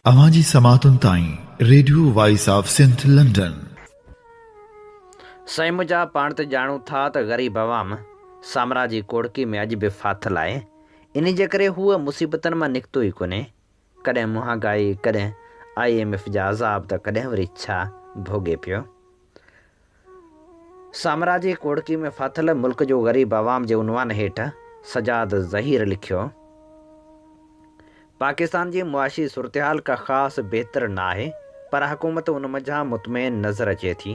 अवांजी समातुन ताईं radio voice of Sindh London. साईं मुंहिंजा पाण त ॼाणूं था त ग़रीब अवाम साम्राजी कोड़की में अॼु बि फाथल आहे। इन जे करे हूअ मुसीबतनि मां निकितो ई कोन्हे। कॾहिं महांगाई, कॾहिं IMF जा अज़ाब, त कॾहिं वरी छा भोॻे पियो। साम्राजी कोड़की में फाथल मुल्क जो ग़रीब अवाम जे उनवान हेठि सजाद ज़हीर लिखियो, पाकिस्तान जी मुआशी सूरतहाल का ख़ासि बहितर न आहे, पर हुकूमत उन मंझां मुतमइन नज़र अचे थी।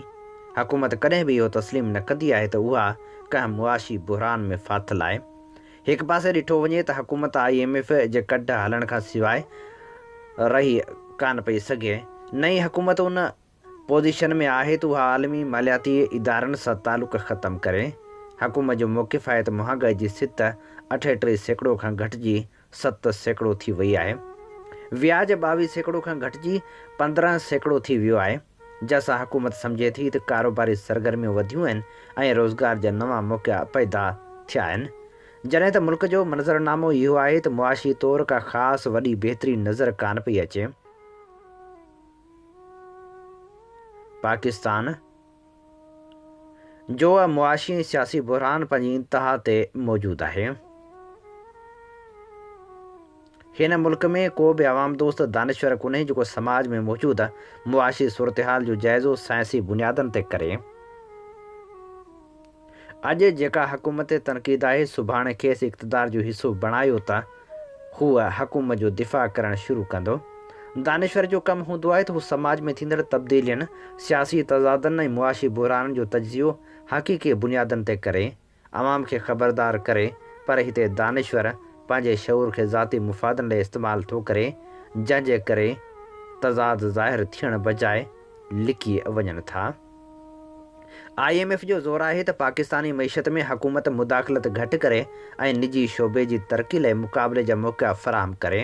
हुकूमत कॾहिं बि इहो तस्लीम न कंदी आहे त उहा कंहिं मुआशी बुहरान में फाथल आहे। हिकु पासे ॾिठो वञे त हुकूमत IMF जे कढ हलण खां सवाइ रही कान पई सघे। नई हुकूमत उन पोज़ीशन में आहे त उहा आलमी मालियाती इदारनि सां तालुक़ ख़तमु करे। हुकूमत जो मौक़िफ़ आहे त महांगाई जी सित 38% खां घटिजी 7% थी वई आहे। व्याज 22% खां घटिजी 15% थी वियो आहे, जंहिंसां हुकूमत सम्झे थी त कारोबारी सरगर्मियूं वधियूं आहिनि ऐं रोज़गार जा नवां मौक़ा पैदा थिया आहिनि। जॾहिं त मुल्क जो मंज़रनामो इहो आहे त मुआशी तौर का ख़ासि वॾी बहितरी नज़र कान पई अचे। पाकिस्तान जो मुआशी सियासी बुहरान पंहिंजी इंतहा ते मौजूदु आहे। हिन मुल्क में को बि अवाम दोस्त दानिश्वर कोन्हे जेको समाज में मौजूदु मुआशी सूरतहाल जो जाइज़ो साइंसी बुनियादनि ते करे। अॼु जेका हुकूमत तनक़ीद आहे, सुभाणे खेसि इक़्तिदार जो हिसो बणायो त हूअ हुकूमत जो दिफ़ा करणु शुरू कंदो। दानिश्वर जो कमु हूंदो आहे त हू समाज में थींदड़ तब्दीलियुनि, सियासी तज़ादनि ऐं मुआशी बुहराननि जो तजिज़ियो हक़ीक़ी बुनियादनि ते करे अवाम खे ख़बरदार करे। पर हिते दानिश्वर पंहिंजे शऊर खे ज़ाती मुफ़ादनि लाइ इस्तेमालु थो करे, जंहिंजे करे तज़ाद ज़ाहिर थियण बजाए लिकी वञनि था। IMF जो ज़ोर आहे त पाकिस्तानी मईशत में हुकूमत मुदाख़लत घटि करे ऐं निजी शोबे जी तरक़ी लाइ मुक़ाबले जा मौक़ा फ़राहम करे।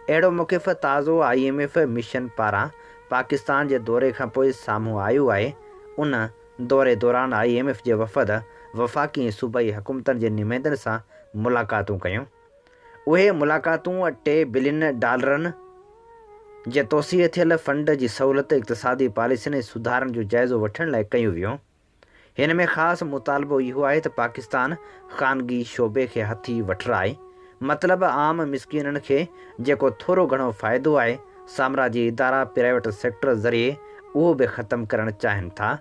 अहिड़ो मौक़िफ़ ताज़ो IMF मिशन पारां पाकिस्तान जे दौरे खां पोइ साम्हूं आयो आहे। उन दौरे दौरान IMF जे वफ़द वफ़ाक़ी सूबाई हुकूमतनि जे नुमाइंदनि सां मुलाक़ातूं कयूं। उहे मुलाक़ातूं $2 बिलियन जे तौसीअ थियल फंड जी सहूलियत, इक़्तिसादी पॉलिसियुनि ऐं सुधारनि जो जाइज़ो वठण लाइ कयूं वियूं। हिन में ख़ासि मुतालबो इहो आहे त पाकिस्तान ख़ानगी शोबे खे हथी वठराए, मतिलबु आम मिसकीननि खे जेको थोरो घणो फ़ाइदो आहे साम्राजी इदारा प्राइवेट सेक्टर ज़रिए उहो बि ख़तमु करणु चाहिनि था।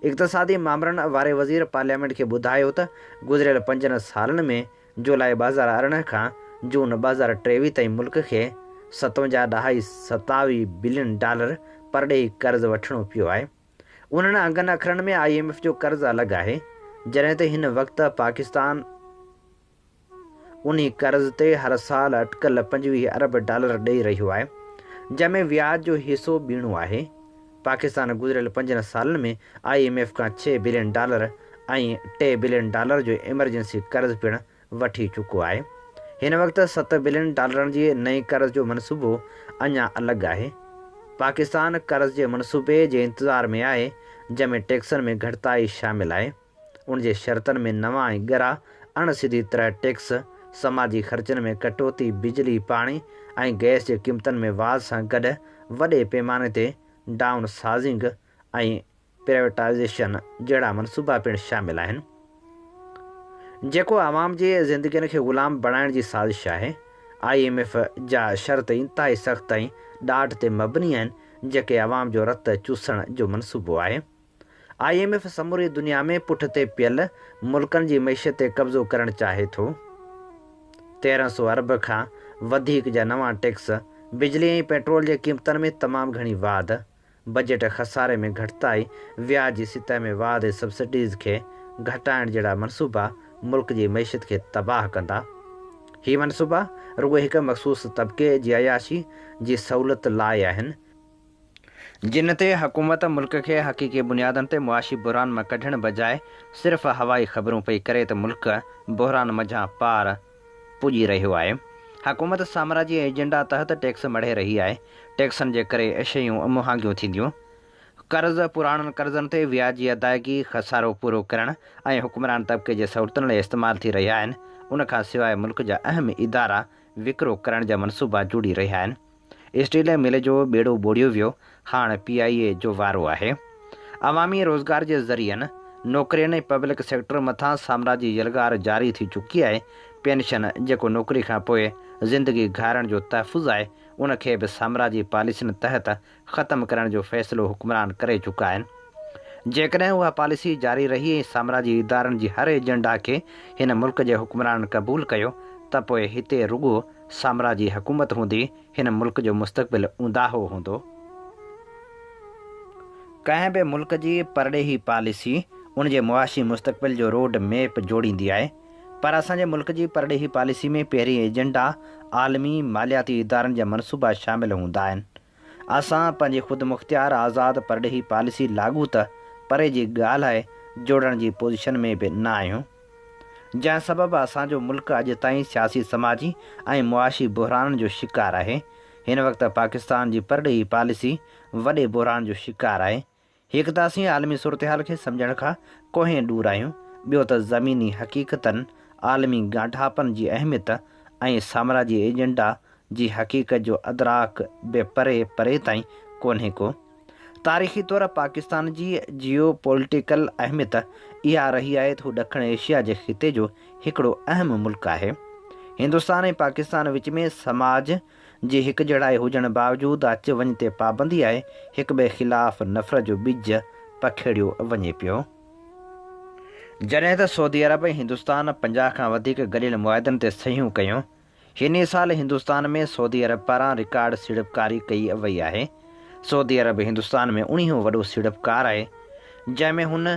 इक़्तिसादी मामलनि वारे वज़ीर पार्लियामेंट खे ॿुधायो त गुज़िरियल 5 सालनि में जुलाई 2018 खां जून 2023 ताईं मुल्क खे $57.27 बिलियन परॾेही कर्ज़ु वठिणो पियो आहे। उन्हनि अंगनि अखरनि में IMF जो कर्ज़ु अलॻि आहे, जॾहिं त हिन वक़्तु पाकिस्तान उन कर्ज़ ते हर साल अटकल $25 अरब ॾेई रहियो आहे, जंहिंमें व्याज जो हिसो ॿीणो आहे। पाकिस्तान गुज़िरियल 5 सालनि में IMF खां $6 बिलियन ऐं $2 बिलियन जो एमरजेंसी कर्ज़ु पिणु वठी चुको आहे। हिन वक़्तु $7 बिलियन जी नई कर्ज़ जो मनसूबो अञा अलॻि आहे। पाकिस्तान कर्ज़ जे मनसूबे जे इंतज़ार में आहे, जंहिंमें टैक्सनि में घटिताई शामिलु आहे। उन जे शर्तनि में नवां ऐं ॻरा अणसिधी तरह टैक्स, समाजी ख़र्चनि में कटौती, बिजली, पाणी ऐं गैस जे क़ीमतनि में वाध सां गॾु वॾे पैमाने ते डाउन साइज़िंग ऐं प्राइवेटाइज़ेशन जहिड़ा मनसूबा पिणु शामिलु आहिनि, जेको आवाम जी ज़िंदगियुनि खे ग़ुलाम बणाइण जी साज़िश आहे। IMF जा शर्त इंतिहाई सख़्त ऐं ॾाढ ते मबनी आहिनि, जेके आवाम जो रत चूसण जो मनसूबो आहे। IMF समूरी दुनिया में पुठिते पियल मुल्कनि जी मईशत ते कब्ज़ो करणु चाहे थो। 1300 अरब खां वधीक जा नवां टैक्स, बिजली ऐं पेट्रोल जे क़ीमतनि में तमामु घणी वाध, बजट खसारे में घटिताई, व्याज जी सितह में वाध ऐं सब्सिडीज़ खे घटाइण जहिड़ा मनसूबा मुल्क जी मईशत खे तबाह कंदा। ही मनसूबा रुॻो हिकु मख़सूस तबिके जी अयाशी जी सहूलियत लाइ आहिनि, जिन ते हुकूमत मुल्क खे हक़ीक़ी बुनियादनि ते मुआशी बुहरान मां कढण बजाए सिर्फ़ु हवाई ख़बरूं पई करे त मुल्क बुहरान मंझां पार पुॼी रहियो आहे। हुकूमत साम्राजी एजेंडा तहत टैक्स मढ़े रही आहे। टैक्सनि जे करे शयूं महांगियूं थींदियूं। कर्ज़, पुराणनि कर्ज़नि ते व्याज जी अदायगी, खसारो पूरो करणु ऐं हुक्मरान तबिके जे सहूलियतुनि लाइ इस्तेमालु थी रहिया आहिनि। उन खां सवाइ मुल्क जा अहम इदारा विकिरो करण जा मनसूबा जुड़ी रहिया आहिनि। स्टील मिल जो बेड़ो ॿोड़ियो वियो। हाणे PIA जो वारो आहे। अवामी रोज़गार जे ज़रियनि नौकिरियुनि ऐं पब्लिक सेक्टर मथां साम्राजी यलगार जारी थी चुकी आहे। पेंशन जेको नौकिरी खां पोइ ज़िंदगी गारण जो तहफ़ुज़ आहे, उनखे बि साम्राजी पॉलिसियुनि तहत ख़तमु करण जो फ़ैसिलो हुक्मरान करे चुका आहिनि। जेकॾहिं उहा पॉलिसी जारी रही ऐं साम्राजी इदारनि जी हर एजेंडा खे हिन मुल्क जे हुक्मरान क़बूल कयो त पोइ हिते रुॻो साम्राजी हुकूमत हूंदी। हिन मुल्क जो मुस्तक़बिल ऊंदाहो हूंदो। कंहिं बि मुल्क जी परॾेही पॉलिसी उन जे मुआशी मुस्तक़बिल जो रोड मैप जोड़ींदी आहे, पर असांजे मुल्क जी परॾेही पॉलिसी में पहिरीं एजेंडा आलमी मालियाती इदारनि जा मनसूबा शामिल हूंदा आहिनि। असां पंहिंजी ख़ुदि मुख़्तियार आज़ादु परॾेही पॉलिसी लागू त परे जी ॻाल्हि आहे, जोड़ण जी पोज़ीशन में बि न आहियूं, जंहिं सबबु असांजो मुल्क अॼु ताईं सियासी समाजी ऐं मुआशी बुहरान जो शिकार आहे। हिन वक़्तु पाकिस्तान जी परॾेही पॉलिसी वॾे बुहरान जो शिकार आहे। हिकु त असीं आलमी सूरत हाल खे सम्झण खां कोहें दूर आहियूं, ॿियो त ज़मीनी हक़ीक़तनि, आलमी ॻाढ़ापन जी अहमियत ऐं साम्राजी एजेंडा जी हक़ीक़त जो अदराक बि परे परे ताईं कोन्हे को। तारीख़ी तौरु पाकिस्तान जी जियो पॉलिटिकल अहमियत इहा रही आहे त हू ॾखण एशिया जे ख़िते जो हिकिड़ो अहम मुल्क आहे। हिंदुस्तान ऐं पाकिस्तान विच में समाज जी हिकजहिड़ाई हुजण बावजूदि अच वञ ते पाबंदी आहे। हिक ॿिए ख़िलाफ़ नफ़रत जो बिज पखेड़ियो वञे पियो। जॾहिं त सऊदी अरब ऐं हिंदुस्तान 50 खां वधीक गॾियल मुआदनि ते सहियूं कयूं। हिन साल हिंदुस्तान में सऊदी अरब पारां रिकॉर्ड सीड़पकारी कई वई आहे। सऊदी अरब हिंदुस्तान में 19हों वॾो सीड़पकार आहे, जंहिंमें हुन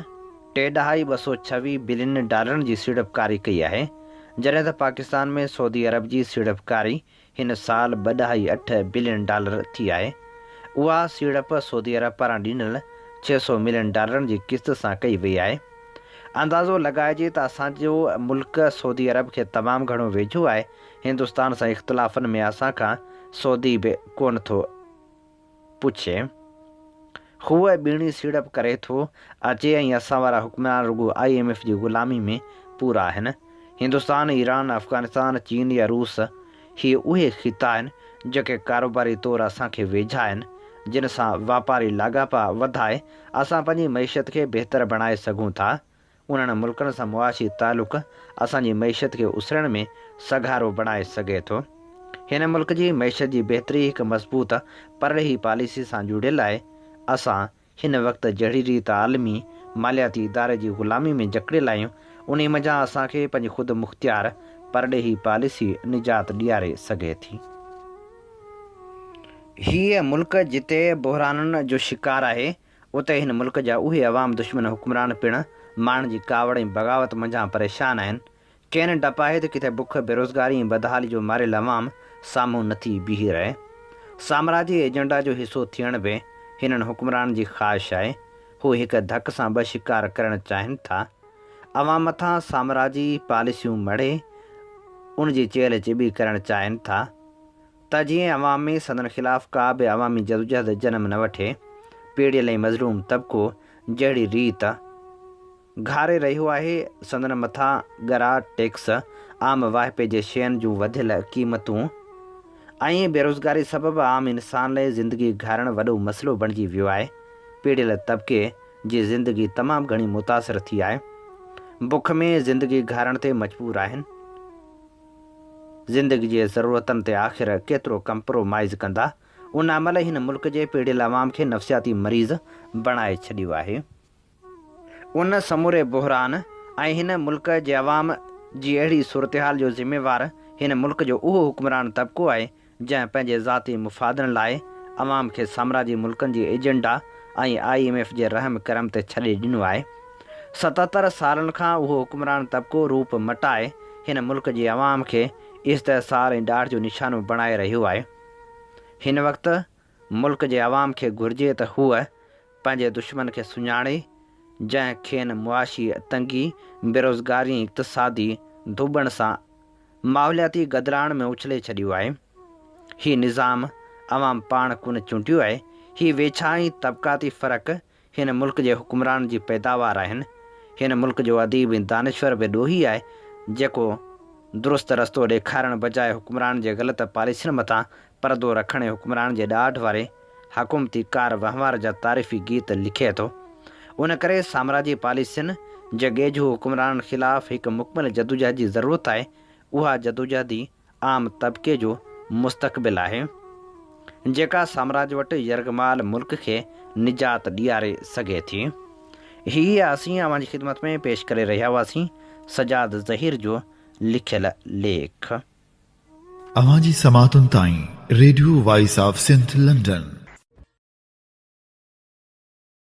$226 बिलियन जी सीड़पकारी कई आहे, जॾहिं त पाकिस्तान में सऊदी अरब जी सीड़पकारी हिन साल $2.8 बिलियन थी आहे। उहा सीड़प सऊदी अरब पारां ॾिनल $600 मिलियन जी क़िस्त सां कई वई आहे। अंदाज़ो लॻाइजे त असांजो मुल्क सऊदी अरब खे तमामु घणो वेझो आहे। हिंदुस्तान सां इख़्तिलाफ़नि में असांखां सऊदी बि कोन थो पुछे। हूअ ॿीणी सीड़प करे थो अचे ऐं असां वारा हुक्मरान रुॻो IMF जी ग़ुलामी में पूरा आहिनि। हिंदुस्तान, ईरान, अफ़गानिस्तान, चीन या रूस ही उहे ख़िता आहिनि जेके कारोबारी तौरु असांखे वेझा आहिनि, जिन सां वापारी लाॻापा वधाए असां पंहिंजी मईशत खे बहितर बणाए सघूं था। उन्हनि मुल्कनि सां मुआशी तालुक़ असांजी मईशत खे उसरण में सघारो बणाए सघे थो। हिन मुल्क जी मईशत जी बहितरी हिकु मज़बूत परॾेही पॉलिसी सां जुड़ियल आहे। असां हिन वक़्तु जहिड़ी रीति आलमी मालियाती इदारे जी ग़ुलामी में जकड़ियल आहियूं, उन मज़ा असांखे पंहिंजी ख़ुदि मुख़्तियार परॾेही पॉलिसी निजात ॾियारे सघे थी। हीअ मुल्क जिते बुहराननि जो शिकार आहे, उते हिन मुल्क जा उहे अवाम दुश्मन हुक्मरान पिणु माण्हुनि जी कावड़ ऐं बग़ावत मंझां परेशान आहिनि। केन डप आहे त किथे बुख, बेरोज़गारी ऐं बदहाली जो मारियल अवाम साम्हूं नथी बीही रहे। साम्राजी एजेंडा जो हिसो थियण बि हिननि हुक्मरान जी ख़्वाहिश आहे। हू हिकु धक सां ॿ शिकार करणु चाहिनि था। अवाम मथां साम्राजी पॉलिसियूं मड़े उन जी चेल चिॿी करणु चाहिनि था त जीअं अवाम में संदन ख़िलाफ़ का बि अवामी जदोजहद जनम न वठे। पीड़ियल ऐं मज़लूम तबिको जहिड़ी रीति घारे रहियो आहे, संदन मथां ॻरा टैक्स, आम वाहिपे जे शयुनि जूं वधियल क़ीमतूं ऐं बेरोज़गारी सबबु आम इंसान लाइ ज़िंदगी घारण वॾो मसइलो बणिजी वियो आहे। पीड़ियल तबिके जी ज़िंदगी तमामु घणी मुतासिर थी आहे। बुख में ज़िंदगी घारण ते मजबूर आहिनि। ज़िंदगी जे ज़रूरतनि ते आख़िर केतिरो कंप्रोमाइज़ कंदा। उन अमल हिन मुल्क जे पीड़ियल अवाम खे नफ़्सियाती मरीज़ बणाए छॾियो आहे। उन समूरे बुहरान ऐं हिन मुल्क जे अवाम जी अहिड़ी सूरत हाल जो ज़िम्मेवार हिन मुल्क जो उहो हुक्मरान तबिको आहे जंहिं पंहिंजे ज़ाती मुफ़ादनि लाइ अवाम खे साम्राजी मुल्कनि जी एजेंडा ऐं IMF जे रहम करम ते छॾे ॾिनो आहे। 77 सालनि खां उहो हुक्मरान तबिको रूप मटाए हिन मुल्क जे अवाम खे इस्तेसार ऐं ॾाढ जो निशानो बणाए रहियो आहे। हिन वक़्तु मुल्क जे अवाम खे घुरिजे त हूअ पंहिंजे दुश्मन खे सुञाणे, जंहिं खेनि मुआशी तंगी, बेरोज़गारी ऐं इक़्तिसादी धुॿण सां माहौलियाती गदराण में उछले छॾियो आहे। हीउ निज़ाम अवाम पाण कोन चूंडियो आहे। हीउ वेछा ऐं तबक़ाती फ़र्क़ु हिन मुल्क जे हुक्मरान जी पैदावार आहिनि। हिन मुल्क जो अदीब ऐं दानिश्वर बि ॾोही आहे जेको दुरुस्त रस्तो ॾेखारण बजाए हुक्मरान जे ग़लति पॉलिसियुनि मथां परदो रखण हुक्मरान जे ॾाढ वारे हकुमती कार वहिंवार जा तारीफ़ी गीत लिखे थो। उन करे साम्राजी पॉलिसियुनि जे गेझू हुक्मराननि ख़िलाफ़ु हिकु मुकमल जदोजहद जी ज़रूरत आहे। उहा जदोजहदी आम तबिके जो मुस्तक़बिल आहे जेका साम्राज वटि यरगमाल मुल्क खे निजात ॾियारे सघे थी। हीअ असीं अव्हां जी ख़िदमत में पेश करे रहिया हुआसीं सजाद ज़हीर जो लिखियल लेख। अवां जी समातुनि ताईं radio voice of Sindh London.